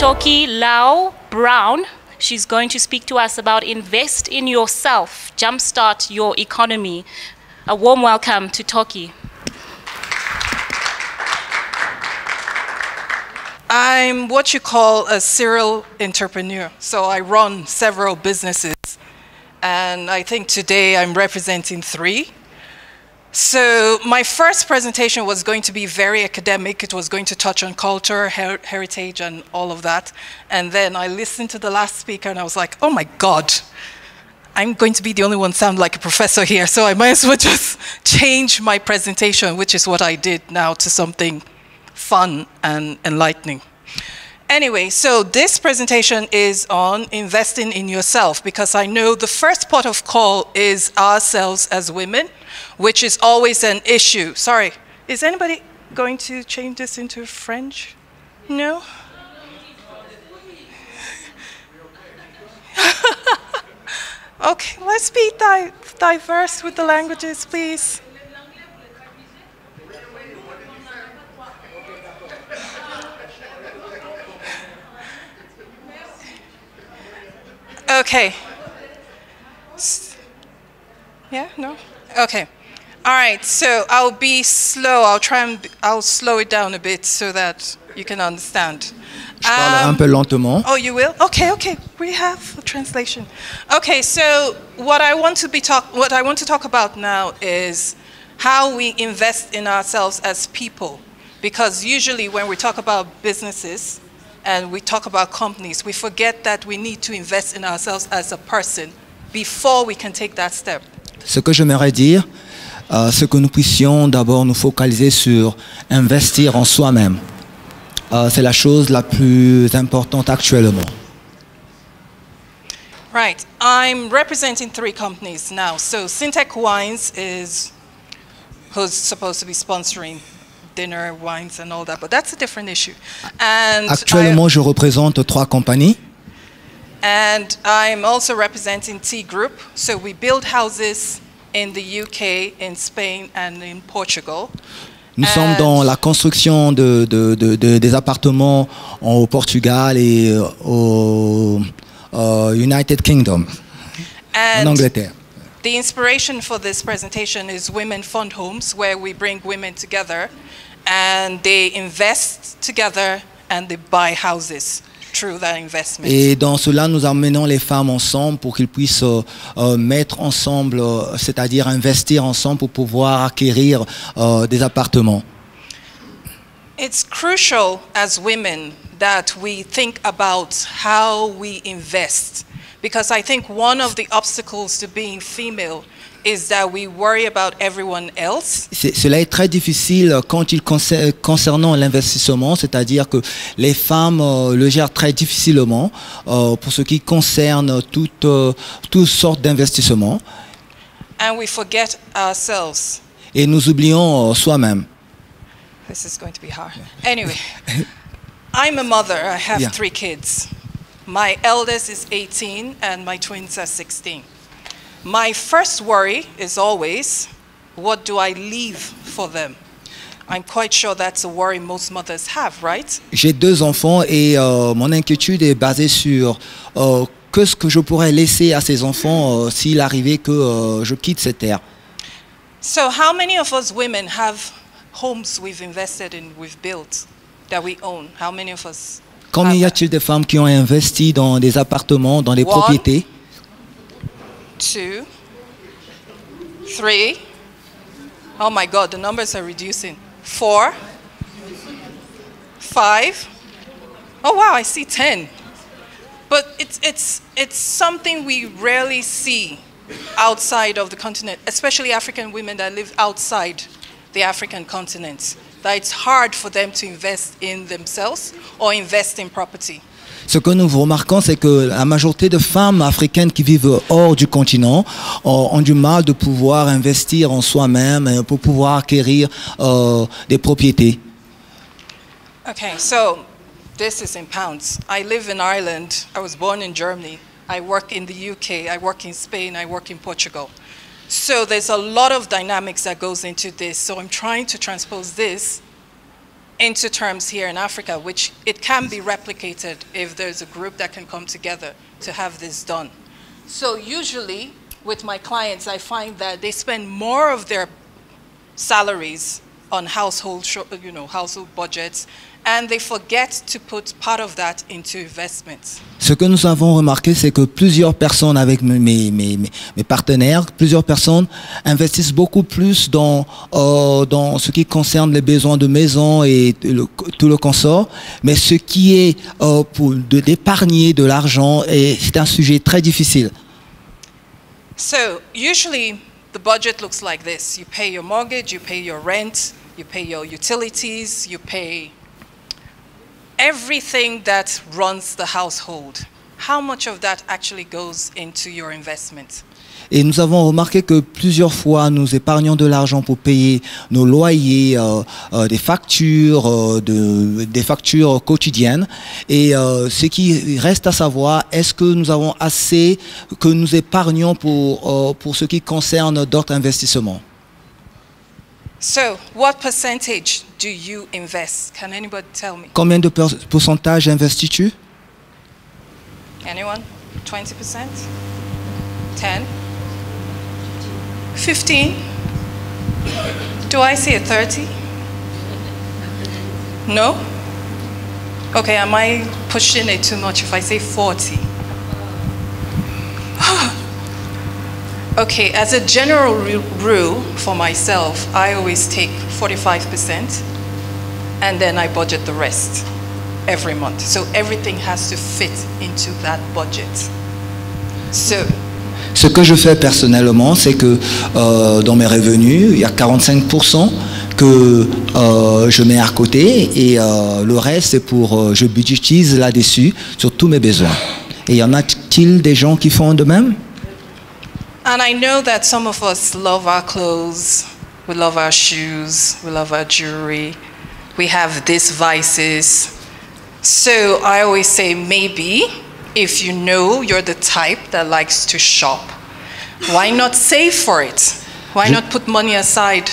Tokie Laotan-Brown. She's going to speak to us about invest in yourself, jumpstart your economy. A warm welcome to Tokie. I'm what you call a serial entrepreneur. So I run several businesses. And I think today I'm representing 3. So my first presentation was going to be very academic. It was going to touch on culture, heritage, and all of that. And then I listened to the last speaker, and I was like, oh my God, I'm going to be the only one sound like a professor here. So I might as well just change my presentation, which is what I did now, to something fun and enlightening. Anyway, so this presentation is on investing in yourself, because I know the first port of call is ourselves as women, which is always an issue. Sorry, is anybody going to change this into French? No? Okay, let's be diverse with the languages, please. Okay. Yeah, no? Okay. All right, so I'll be slow. I'll slow it down a bit so that you can understand. Je parlerai un peu lentement. Oh, you will? Okay, okay. We have a translation. Okay, so what I want to talk about now is how we invest in ourselves as people. Because usually when we talk about businesses and we talk about companies, we forget that we need to invest in ourselves as a person before we can take that step. Ce que j'aimerais dire, c'est que nous puissions d'abord nous focaliser sur investir en soi-même. C'est la chose la plus importante actuellement. Right. I'm representing 3 companies now. So Syntec Wines is who's supposed to be sponsoring dinner, wines, and all that, but that's a different issue. And actuellement, je représente 3 compagnies. And I'm also representing SYNTEC Group. So we build houses in the UK, in Spain, and in Portugal. Nous sommes dans la construction des appartements au Portugal et au United Kingdom, en Angleterre. The inspiration for this presentation is Women Fund Homes, where we bring women together and they invest together and they buy houses through that investment. Et dans cela, nous amenons les femmes ensemble pour qu'ils puissent mettre ensemble, c'est-à-dire investir ensemble pour pouvoir acquérir des appartements. It's crucial as women that we think about how we invest, because I think one of the obstacles to being female is that we worry about everyone else. Cela est très difficile concernant l'investissement, c'est-à-dire que les femmes le gèrent très difficilement pour ce qui concerne toutes sortes d'investissements. And we forget ourselves. Et nous oublions soi-même. This is going to be hard. Anyway, I'm a mother. I have 3 kids. My eldest is 18 and my twins are 16. My first worry is always, what do I leave for them? I'm quite sure that's a worry most mothers have, right? J'ai 2 enfants et mon inquiétude est basée sur qu'est-ce que je pourrais laisser à ces enfants s'il arrivait que je quitte cette terre. So how many of us women have homes we've invested in, we've built, that we own? How many of us? Combien y a-t-il de femmes qui ont investi dans des appartements, dans des propriétés? 2, 3. Oh my God, the numbers are reducing. 4, 5. Oh wow, I see 10. But it's something we rarely see outside of the continent, especially African women that live outside the African continent. That it's hard for them to invest in themselves or invest in property. Ce que nous remarquons, c'est que la majorité de femmes africaines qui vivent hors du continent ont du mal de pouvoir investir en soi-même pour pouvoir acquérir des propriétés. Okay, so this is in pounds. I live in Ireland. I was born in Germany. I work in the UK. I work in Spain. I work in Portugal. So there's a lot of dynamics that goes into this. So I'm trying to transpose this into terms here in Africa, which it can be replicated if there's a group that can come together to have this done. So usually with my clients, I find that they spend more of their salaries on household budgets, and they forget to put part of that into investments. Ce que nous avons remarqué, c'est que plusieurs personnes avec mes partenaires, plusieurs personnes investissent beaucoup plus dans ce qui concerne les besoins de maison et tout le consort, mais ce qui est d'épargner de l'argent, c'est un sujet très difficile. So usually the budget looks like this. You pay your mortgage, you pay your rent, you pay your utilities, you pay everything that runs the household. How much of that actually goes into your investment? Et nous avons remarqué que plusieurs fois, nous épargnons de l'argent pour payer nos loyers, des factures quotidiennes. Et ce qui reste à savoir, est-ce que nous avons assez que nous épargnons pour ce qui concerne d'autres investissements? So, what percentage do you invest? Can anybody tell me? Combien de pourcentage investis-tu? Anyone? 20%? 10? 15? Do I see a 30? No? Okay, am I pushing it too much if I say 40? Okay, as a general rule for myself, I always take 45% and then I budget the rest every month. So everything has to fit into that budget. So, ce que je fais personnellement, c'est que dans mes revenus, il y a 45% que je mets à côté et le reste, c'est je budgétise là-dessus sur tous mes besoins. Et y en a-t-il des gens qui font de même? And I know that some of us love our clothes, we love our shoes, we love our jewelry, we have these vices. So I always say maybe if you know you're the type that likes to shop, why not save for it? Why not put money aside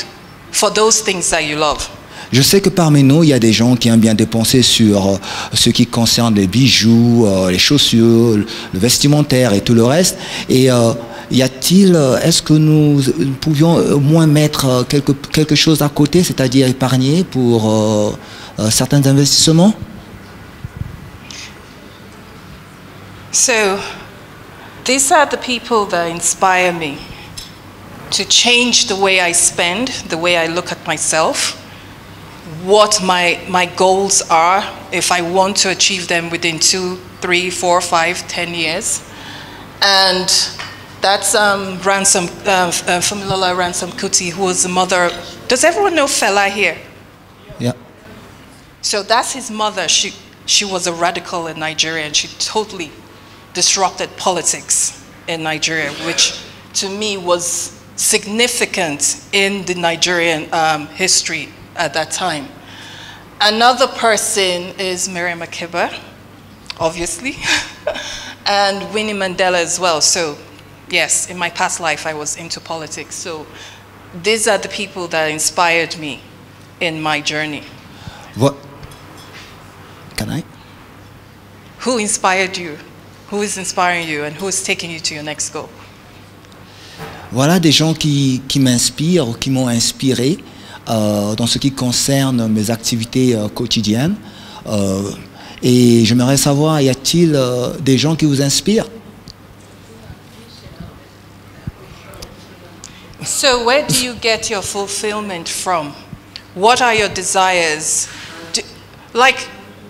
for those things that you love? Je sais que parmi nous, il y a des gens qui aiment bien dépenser sur ce qui concerne les bijoux, les chaussures, le vestimentaire et tout le reste. Et est-ce que nous pouvions au moins mettre quelque chose à côté, c'est-à-dire épargner pour certains investissements? So, these are the people that inspire me to change the way I spend, the way I look at myself, what my goals are, if I want to achieve them within 2, 3, 4, 5, 10 years. And that's Familola Ransom Kuti, who was the mother. Does everyone know Fela here? Yeah. So that's his mother. She was a radical in Nigeria, and she totally disrupted politics in Nigeria, which to me was significant in the Nigerian history at that time. Another person is Mary Makeba, obviously, and Winnie Mandela as well. So yes, in my past life I was into politics. So these are the people that inspired me in my journey. What? Can I? Who inspired you? Who is inspiring you and who is taking you to your next goal? Voilà des gens qui m'inspirent ou qui m'ont inspiré dans ce qui concerne mes activités quotidiennes. Et j'aimerais savoir, y a-t-il des gens qui vous inspirent? So where do you get your fulfillment from? What are your desires? Like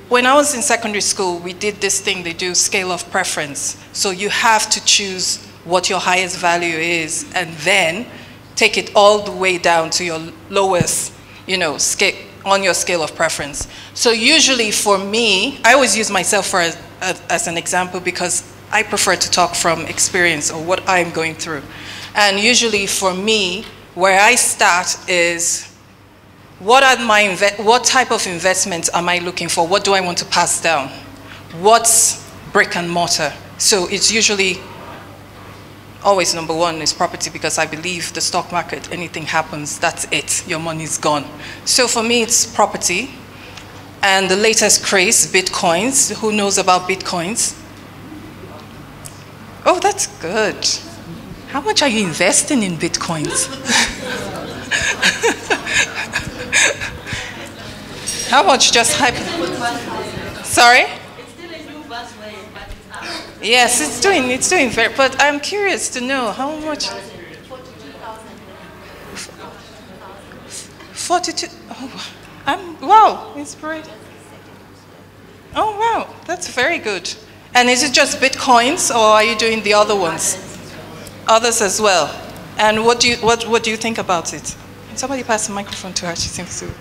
when I was in secondary school, we did this thing they do, scale of preference. So you have to choose what your highest value is and then take it all the way down to your lowest, scale, on your scale of preference. So usually for me, I always use myself as an example because I prefer to talk from experience or what I'm going through. And usually for me, where I start is what type of investments am I looking for? What do I want to pass down? What's brick and mortar? So it's usually always number one is property because I believe the stock market, anything happens, that's it. Your money's gone. So for me, it's property. and the latest craze, Bitcoins. Who knows about Bitcoins? Oh, that's good. How much are you investing in Bitcoins? How much just hype? Sorry? It's still a new buzzword, but it's out. Yes, it's doing very, but I'm curious to know how much. 42, oh, wow, inspiration. Oh, wow, that's very good. And is it just Bitcoins, or are you doing the other ones? Others as well. And what do you think about it? Can somebody pass the microphone to her? She seems to.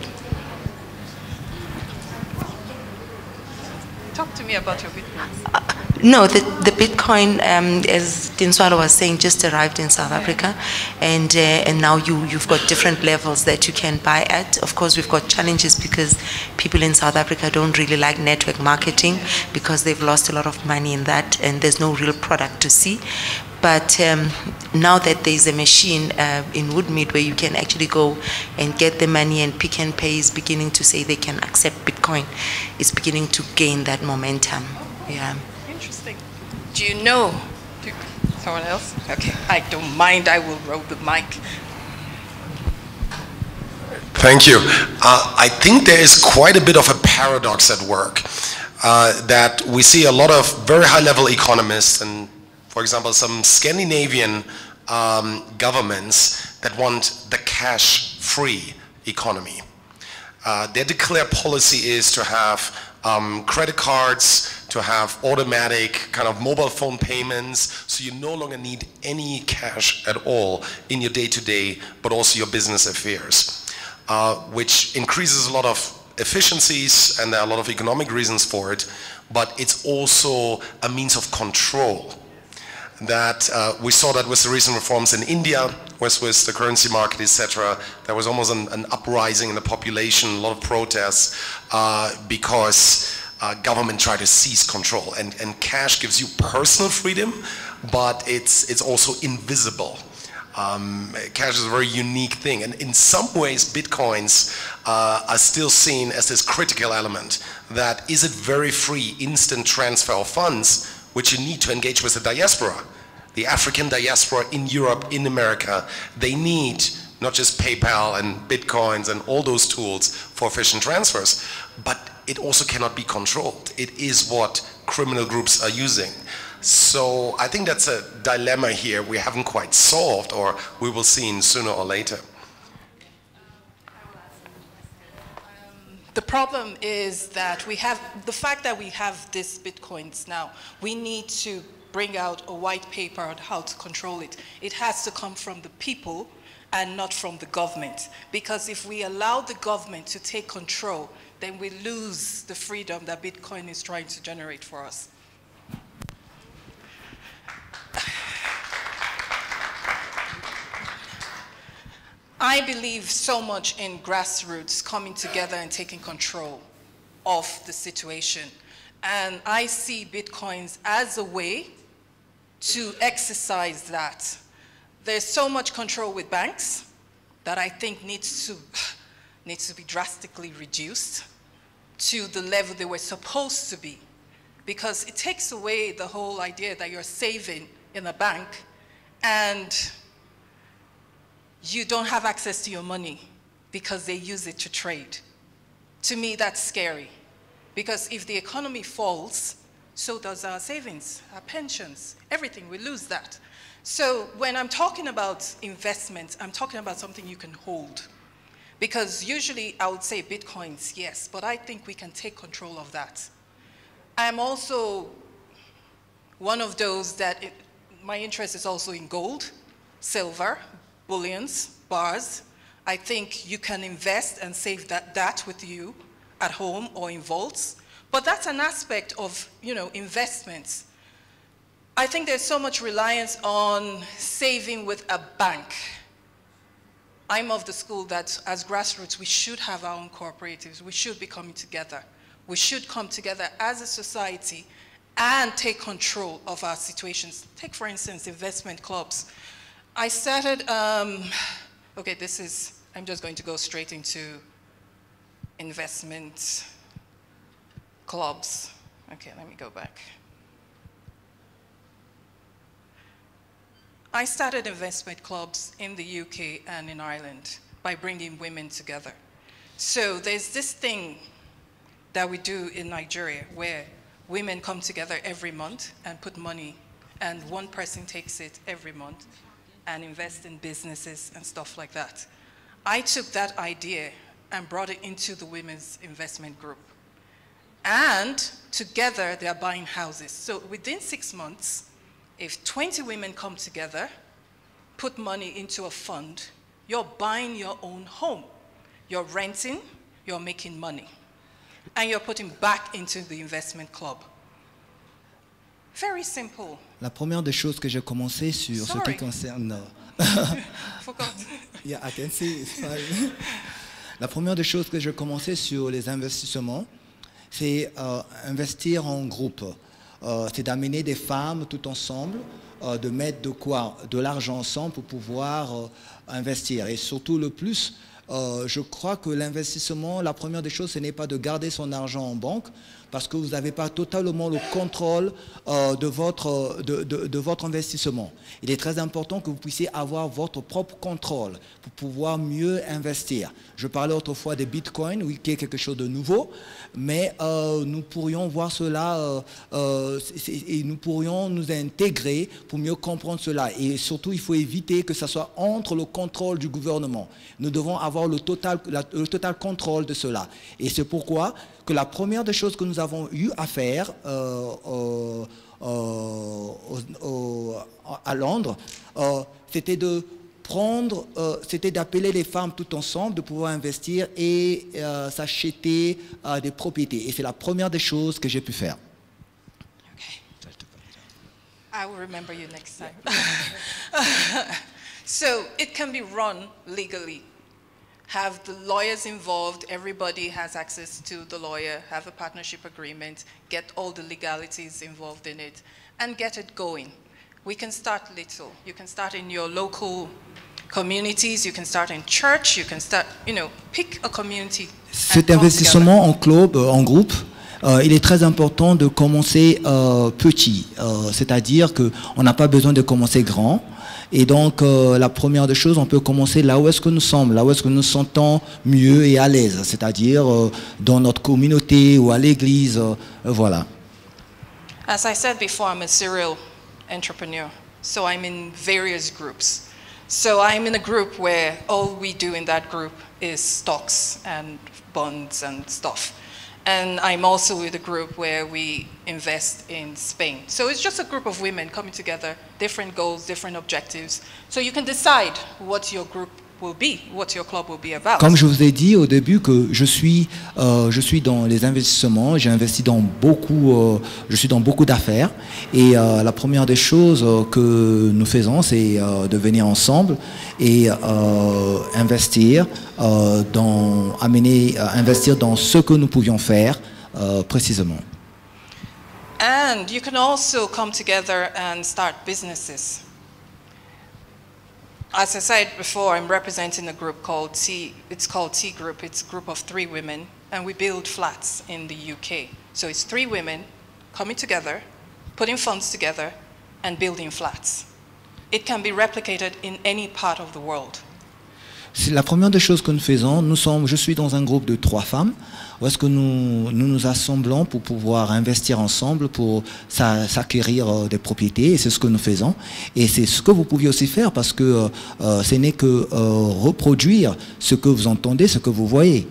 Talk to me about your Bitcoin. No, the Bitcoin, as Dinswalo was saying, just arrived in South Africa, and now you've got different levels that you can buy at. Of course, we've got challenges because people in South Africa don't really like network marketing because they've lost a lot of money in that, and there's no real product to see. But now that there's a machine in Woodmead where you can actually go and get the money, and Pick n Pay is beginning to say they can accept Bitcoin, it's beginning to gain that momentum. Yeah. Interesting. Do you know? Someone else? Okay, I don't mind. I will roll the mic. Thank you. I think there is quite a bit of a paradox at work that we see a lot of very high-level economists and, for example, some Scandinavian governments that want the cash-free economy. Their declared policy is to have credit cards, to have automatic kind of mobile phone payments, so you no longer need any cash at all in your day-to-day, but also your business affairs, which increases a lot of efficiencies, and there are a lot of economic reasons for it, but it's also a means of control. That we saw that with the recent reforms in India, with the currency market, etc. There was almost an uprising in the population, a lot of protests, because government tried to seize control. And cash gives you personal freedom, but it's also invisible. Cash is a very unique thing, and in some ways Bitcoins are still seen as this critical element. That is it very free, instant transfer of funds, which you need to engage with the diaspora. The African diaspora in Europe, in America, they need not just PayPal and Bitcoins and all those tools for efficient transfers, but it also cannot be controlled. It is what criminal groups are using. So I think that's a dilemma here we haven't quite solved, or we will see sooner or later. The problem is that the fact that we have these Bitcoins now, we need to bring out a white paper on how to control it. It has to come from the people and not from the government. Because if we allow the government to take control, then we lose the freedom that Bitcoin is trying to generate for us. I believe so much in grassroots coming together and taking control of the situation. And I see Bitcoins as a way to exercise that. There's so much control with banks that I think needs to be drastically reduced to the level they were supposed to be. Because it takes away the whole idea that you're saving in a bank and you don't have access to your money because they use it to trade. To me, that's scary. Because if the economy falls, so does our savings, our pensions, everything, we lose that. So when I'm talking about investment, I'm talking about something you can hold. Because usually I would say Bitcoins, yes, but I think we can take control of that. I'm also one of those that my interest is also in gold, silver, bullions, bars. I think you can invest and save that with you at home or in vaults. But that's an aspect of, investments. I think there's so much reliance on saving with a bank. I'm of the school that as grassroots, we should have our own cooperatives. We should be coming together. We should come together as a society and take control of our situations. Take, for instance, investment clubs. I started, okay, I'm just going to go straight into investment clubs. Okay, let me go back. I started investment clubs in the UK and in Ireland by bringing women together. So there's this thing that we do in Nigeria where women come together every month and put money, and one person takes it every month and invest in businesses and stuff like that. I took that idea and brought it into the women's investment group. And together they are buying houses. So within 6 months, if 20 women come together, put money into a fund, you're buying your own home. You're renting, you're making money. And you're putting back into the investment club. Very simple. La première des choses que j'ai commencé sur ce qui concerne... Forgot. Yeah, I can see. It's fine. La première des choses que j'ai commencé sur les investissements, c'est investir en groupe. C'est d'amener des femmes tout ensemble, de mettre de l'argent ensemble pour pouvoir investir. Et surtout le plus, je crois que l'investissement, la première des choses, ce n'est pas de garder son argent en banque, parce que vous n'avez pas totalement le contrôle de votre investissement. Il est très important que vous puissiez avoir votre propre contrôle pour pouvoir mieux investir. Je parlais autrefois des bitcoins, oui, qui est quelque chose de nouveau, mais nous pourrions voir cela et nous pourrions nous intégrer pour mieux comprendre cela. Et surtout, il faut éviter que ce soit entre le contrôle du gouvernement. Nous devons avoir le total contrôle de cela. Et c'est pourquoi que la première des choses que nous avons eu à faire à Londres, c'était d'appeler les femmes tout ensemble, de pouvoir investir et s'acheter des propriétés. Et c'est la première des choses que j'ai pu faire. Okay. I will remember you next time. So it can be run legally. Have the lawyers involved, everybody has access to the lawyer, have a partnership agreement, get all the legalities involved in it, and get it going. We can start little. You can start in your local communities, you can start in church, you can start, pick a community. Cet investissement en club, en groupe, il est très important de commencer petit, c'est-à-dire qu'on n'a pas besoin de commencer grand. Et donc, la première des choses, on peut commencer là où est-ce que nous sommes, là où est-ce que nous nous sentons mieux et à l'aise, c'est-à-dire dans notre communauté ou à l'église, voilà. As I said before, I'm a serial entrepreneur, so I'm in various groups. So I'm in a group where all we do in that group is stocks and bonds and stuff. And I'm also with a group where we invest in Spain. So it's just a group of women coming together, different goals, different objectives. So you can decide what your group will be, what your club will be about. Comme je vous ai dit au début que je suis dans les investissements, j'ai investi dans je suis dans beaucoup d'affaires. Et la première des choses que nous faisons, c'est de venir ensemble et investir investir dans ce que nous pouvions faire précisément. And you can also come together and start businesses. As I said before, I'm representing a group called it's called T Group. It's a group of 3 women, and we build flats in the UK. So it's 3 women coming together, putting funds together, and building flats. It can be replicated in any part of the world. C'est la première des choses que nous faisons. Je suis dans un groupe de 3 femmes, où est-ce que nous assemblons pour pouvoir investir ensemble, pour s'acquérir des propriétés, et c'est ce que nous faisons. Et c'est ce que vous pouviez aussi faire, parce que ce n'est que reproduire ce que vous entendez, ce que vous voyez.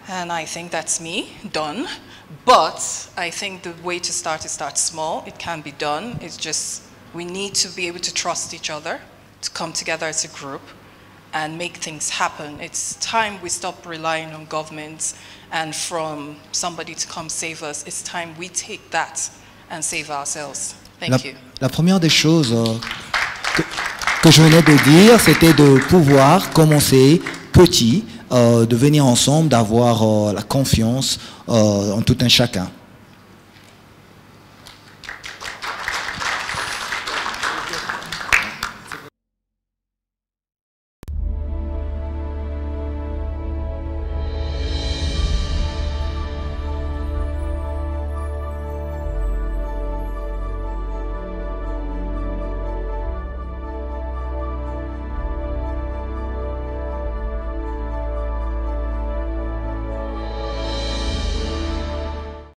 And I think that's me, done. But I think the way to start is start small. It can be done. It's just we need to be able to trust each other, to come together as a group and make things happen. It's time we stop relying on governments and from somebody to come save us. It's time we take that and save ourselves. Thank you. La première des choses que je venais de dire, c'était de pouvoir commencer petit, de venir ensemble, d'avoir la confiance en tout un chacun.